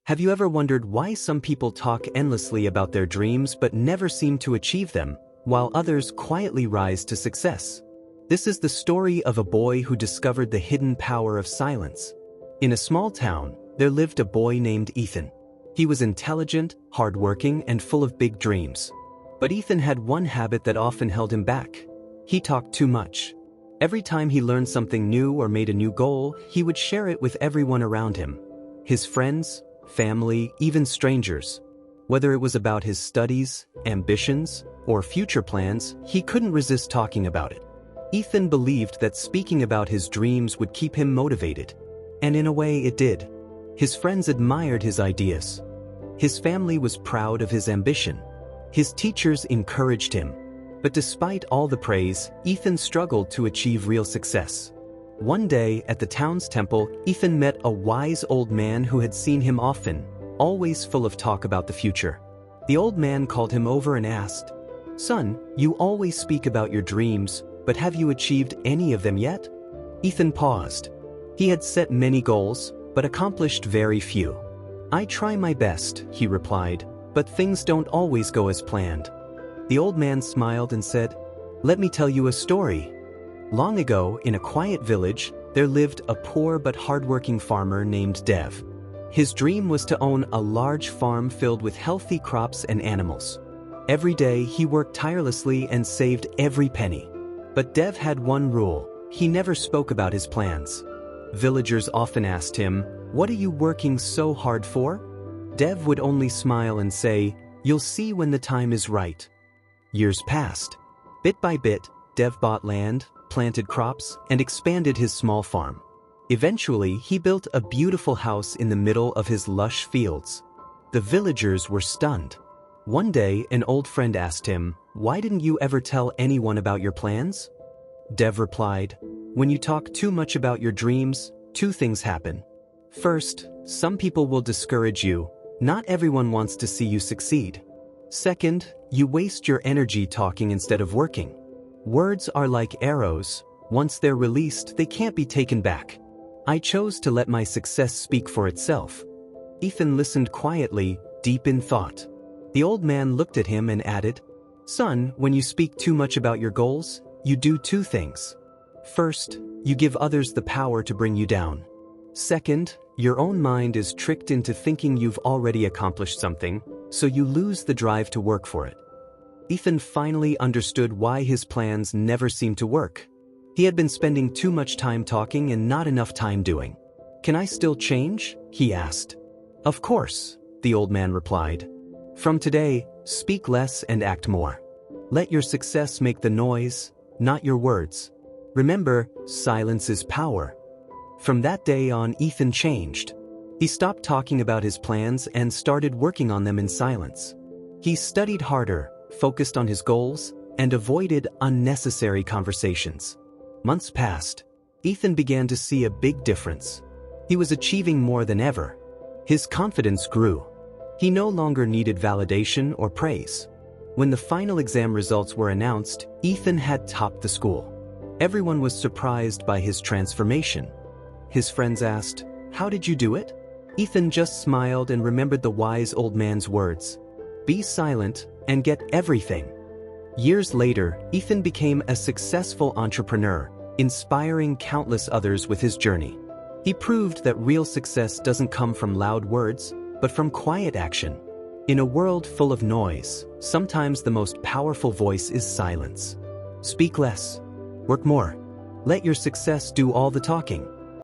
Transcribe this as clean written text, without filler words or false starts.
Have you ever wondered why some people talk endlessly about their dreams but never seem to achieve them, while others quietly rise to success? This is the story of a boy who discovered the hidden power of silence. In a small town, there lived a boy named Ethan. He was intelligent, hardworking, and full of big dreams. But Ethan had one habit that often held him back. He talked too much. Every time he learned something new or made a new goal, he would share it with everyone around him. His friends, family, even strangers. Whether it was about his studies, ambitions, or future plans, he couldn't resist talking about it. Ethan believed that speaking about his dreams would keep him motivated. And in a way it did. His friends admired his ideas. His family was proud of his ambition. His teachers encouraged him. But despite all the praise, Ethan struggled to achieve real success. One day, at the town's temple, Ethan met a wise old man who had seen him often, always full of talk about the future. The old man called him over and asked, "Son, you always speak about your dreams, but have you achieved any of them yet?" Ethan paused. He had set many goals, but accomplished very few. "I try my best," he replied, "but things don't always go as planned." The old man smiled and said, "Let me tell you a story. Long ago, in a quiet village, there lived a poor but hardworking farmer named Dev. His dream was to own a large farm filled with healthy crops and animals. Every day, he worked tirelessly and saved every penny. But Dev had one rule: he never spoke about his plans. Villagers often asked him, "What are you working so hard for?" Dev would only smile and say, "You'll see when the time is right." Years passed. Bit by bit, Dev bought land, planted crops, and expanded his small farm. Eventually, he built a beautiful house in the middle of his lush fields. The villagers were stunned. One day, an old friend asked him, "Why didn't you ever tell anyone about your plans?" Dev replied, "When you talk too much about your dreams, two things happen. First, some people will discourage you. Not everyone wants to see you succeed. Second, you waste your energy talking instead of working. Words are like arrows. Once they're released, they can't be taken back. I chose to let my success speak for itself." Ethan listened quietly, deep in thought. The old man looked at him and added, "Son, when you speak too much about your goals, you do two things. First, you give others the power to bring you down. Second, your own mind is tricked into thinking you've already accomplished something, so you lose the drive to work for it." Ethan finally understood why his plans never seemed to work. He had been spending too much time talking and not enough time doing. "Can I still change?" he asked. "Of course," the old man replied. "From today, speak less and act more. Let your success make the noise, not your words. Remember, silence is power." From that day on, Ethan changed. He stopped talking about his plans and started working on them in silence. He studied harder, focused on his goals, and avoided unnecessary conversations. Months passed. Ethan began to see a big difference. He was achieving more than ever. His confidence grew. He no longer needed validation or praise. When the final exam results were announced, Ethan had topped the school. Everyone was surprised by his transformation. His friends asked, "How did you do it?" Ethan just smiled and remembered the wise old man's words: "Be silent and get everything." Years later, Ethan became a successful entrepreneur, inspiring countless others with his journey. He proved that real success doesn't come from loud words, but from quiet action. In a world full of noise, sometimes the most powerful voice is silence. Speak less. Work more. Let your success do all the talking.